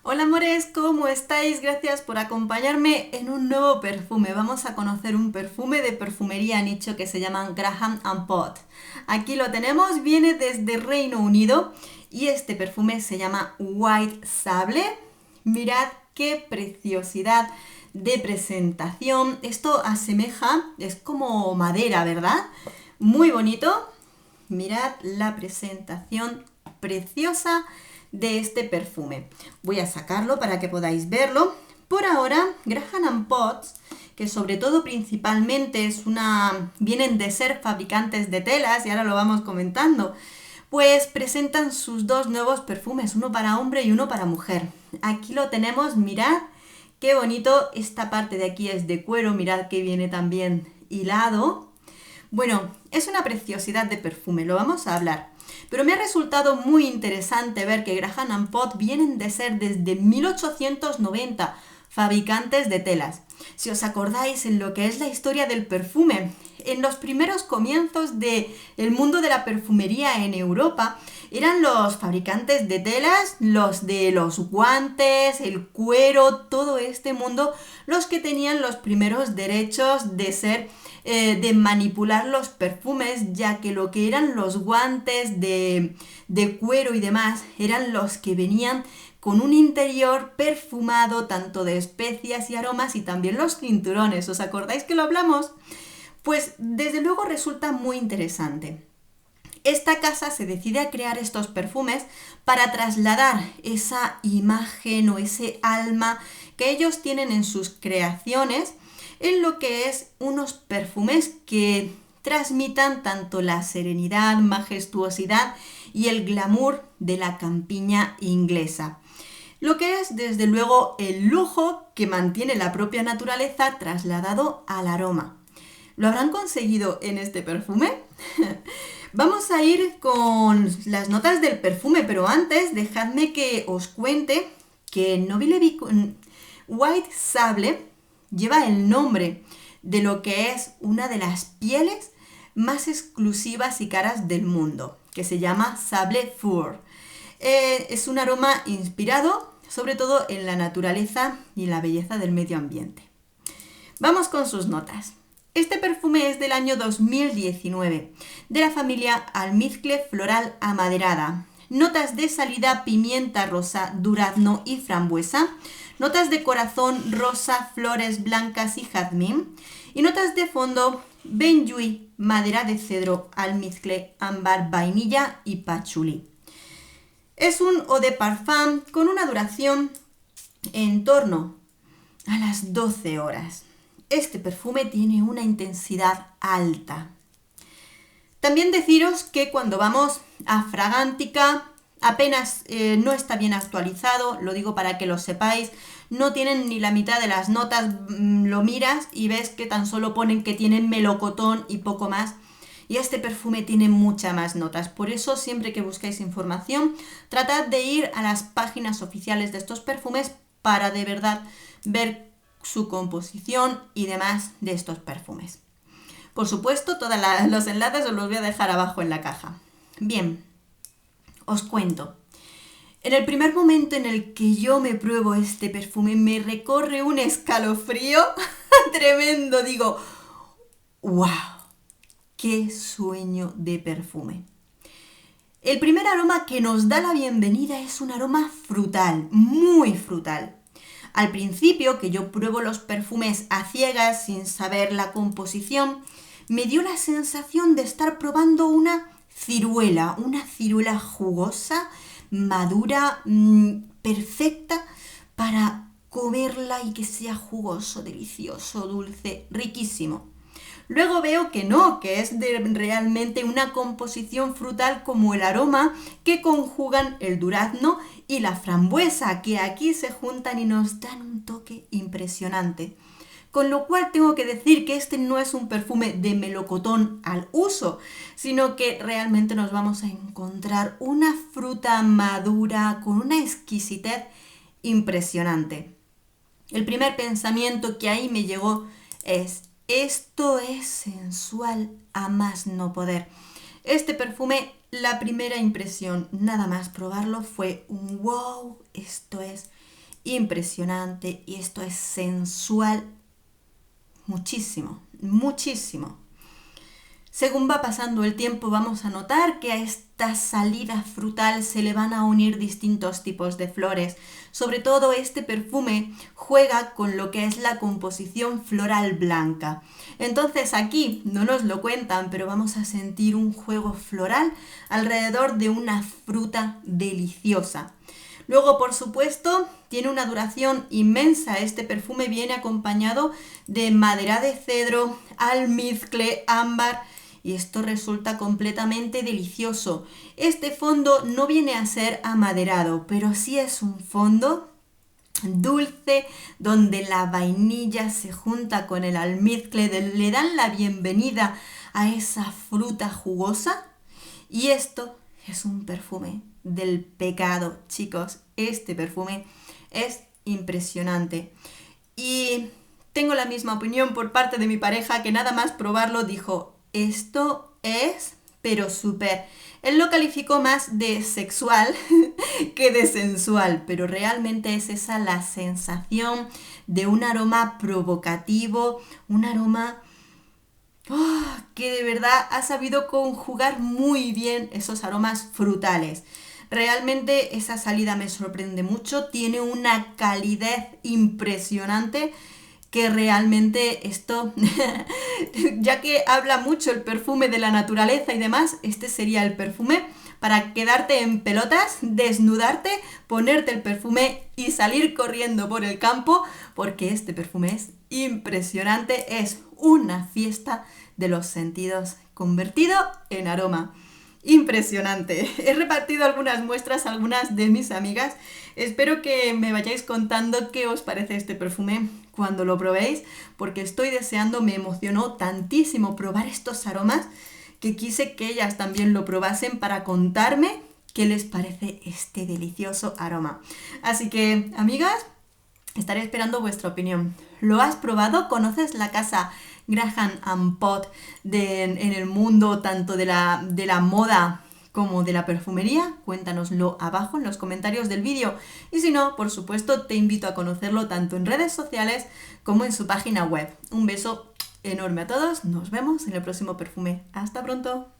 Hola amores, ¿cómo estáis? Gracias por acompañarme en un nuevo perfume. Vamos a conocer un perfume de perfumería nicho que se llama Graham Pot. Aquí lo tenemos, viene desde Reino Unido y este perfume se llama White Sable. Mirad qué preciosidad de presentación. Esto asemeja, es como madera, ¿verdad? Muy bonito. Mirad la presentación preciosa de este perfume. Voy a sacarlo para que podáis verlo. Por ahora, Graham Potts, que sobre todo principalmente vienen de ser fabricantes de telas, y ahora lo vamos comentando, pues presentan sus dos nuevos perfumes, uno para hombre y uno para mujer. Aquí lo tenemos, mirad qué bonito, esta parte de aquí es de cuero, mirad que viene también hilado. Bueno, es una preciosidad de perfume, lo vamos a hablar. Pero me ha resultado muy interesante ver que Graham Pot vienen de ser desde 1890 fabricantes de telas. Si os acordáis en lo que es la historia del perfume, en los primeros comienzos del mundo de la perfumería en Europa, eran los fabricantes de telas, los de los guantes, el cuero, todo este mundo, los que tenían los primeros derechos de manipular los perfumes, ya que lo que eran los guantes de cuero y demás eran los que venían con un interior perfumado tanto de especias y aromas y también los cinturones. ¿Os acordáis que lo hablamos? Pues desde luego resulta muy interesante. Esta casa se decide a crear estos perfumes para trasladar esa imagen o ese alma que ellos tienen en sus creaciones en lo que es unos perfumes que transmitan tanto la serenidad, majestuosidad y el glamour de la campiña inglesa. Lo que es, desde luego, el lujo que mantiene la propia naturaleza trasladado al aroma. ¿Lo habrán conseguido en este perfume? Vamos a ir con las notas del perfume, pero antes dejadme que os cuente que White Sable lleva el nombre de lo que es una de las pieles más exclusivas y caras del mundo, que se llama Sable Fur. Es un aroma inspirado sobre todo en la naturaleza y en la belleza del medio ambiente. Vamos con sus notas. Este perfume es del año 2019, de la familia Almizcle Floral Amaderada. Notas de salida: pimienta rosa, durazno y frambuesa. Notas de corazón: rosa, flores blancas y jazmín. Y notas de fondo: benjuí, madera de cedro, almizcle, ámbar, vainilla y pachulí. Es un eau de parfum con una duración en torno a las 12 horas. Este perfume tiene una intensidad alta. También deciros que cuando vamos a Fragántica apenas no está bien actualizado, lo digo para que lo sepáis, no tienen ni la mitad de las notas, lo miras y ves que tan solo ponen que tienen melocotón y poco más. Y este perfume tiene muchas más notas, por eso siempre que busquéis información, tratad de ir a las páginas oficiales de estos perfumes para de verdad ver su composición y demás de estos perfumes. Por supuesto, todos los enlaces os los voy a dejar abajo en la caja. Bien, os cuento. En el primer momento en el que yo me pruebo este perfume, me recorre un escalofrío tremendo. Digo, ¡wow! ¡Qué sueño de perfume! El primer aroma que nos da la bienvenida es un aroma frutal, muy frutal. Al principio, que yo pruebo los perfumes a ciegas, sin saber la composición, me dio la sensación de estar probando una ciruela jugosa, madura, perfecta para comerla y que sea jugoso, delicioso, dulce, riquísimo. Luego veo que no, que es realmente una composición frutal como el aroma que conjugan el durazno y la frambuesa, que aquí se juntan y nos dan un toque impresionante. Con lo cual tengo que decir que este no es un perfume de melocotón al uso, sino que realmente nos vamos a encontrar una fruta madura con una exquisitez impresionante. El primer pensamiento que ahí me llegó es: esto es sensual a más no poder. Este perfume, la primera impresión, nada más probarlo, fue un wow, esto es impresionante y esto es sensual muchísimo, muchísimo. Según va pasando el tiempo vamos a notar que a esta salida frutal se le van a unir distintos tipos de flores. Sobre todo este perfume juega con lo que es la composición floral blanca. Entonces aquí no nos lo cuentan, pero vamos a sentir un juego floral alrededor de una fruta deliciosa. Luego, por supuesto, tiene una duración inmensa. Este perfume viene acompañado de madera de cedro, almizcle, ámbar, y esto resulta completamente delicioso. Este fondo no viene a ser amaderado, pero sí es un fondo dulce donde la vainilla se junta con el almizcle, le dan la bienvenida a esa fruta jugosa. Y esto es un perfume del pecado, chicos. Este perfume es impresionante. Y tengo la misma opinión por parte de mi pareja, que nada más probarlo dijo: esto es, pero súper. Él lo calificó más de sexual que de sensual, pero realmente es esa la sensación de un aroma provocativo, un aroma que de verdad ha sabido conjugar muy bien esos aromas frutales. Realmente esa salida me sorprende mucho, tiene una calidez impresionante que realmente esto, ya que habla mucho el perfume de la naturaleza y demás, este sería el perfume para quedarte en pelotas, desnudarte, ponerte el perfume y salir corriendo por el campo, porque este perfume es impresionante, es una fiesta de los sentidos convertido en aroma. Impresionante. He repartido algunas muestras a algunas de mis amigas. Espero que me vayáis contando qué os parece este perfume cuando lo probéis, porque estoy deseando, me emocionó tantísimo probar estos aromas que quise que ellas también lo probasen para contarme qué les parece este delicioso aroma. Así que, amigas, estaré esperando vuestra opinión. ¿Lo has probado? ¿Conoces la casa Graham & Pot en el mundo tanto de la moda como de la perfumería? Cuéntanoslo abajo en los comentarios del vídeo. Y si no, por supuesto, te invito a conocerlo tanto en redes sociales como en su página web. Un beso enorme a todos. Nos vemos en el próximo perfume. ¡Hasta pronto!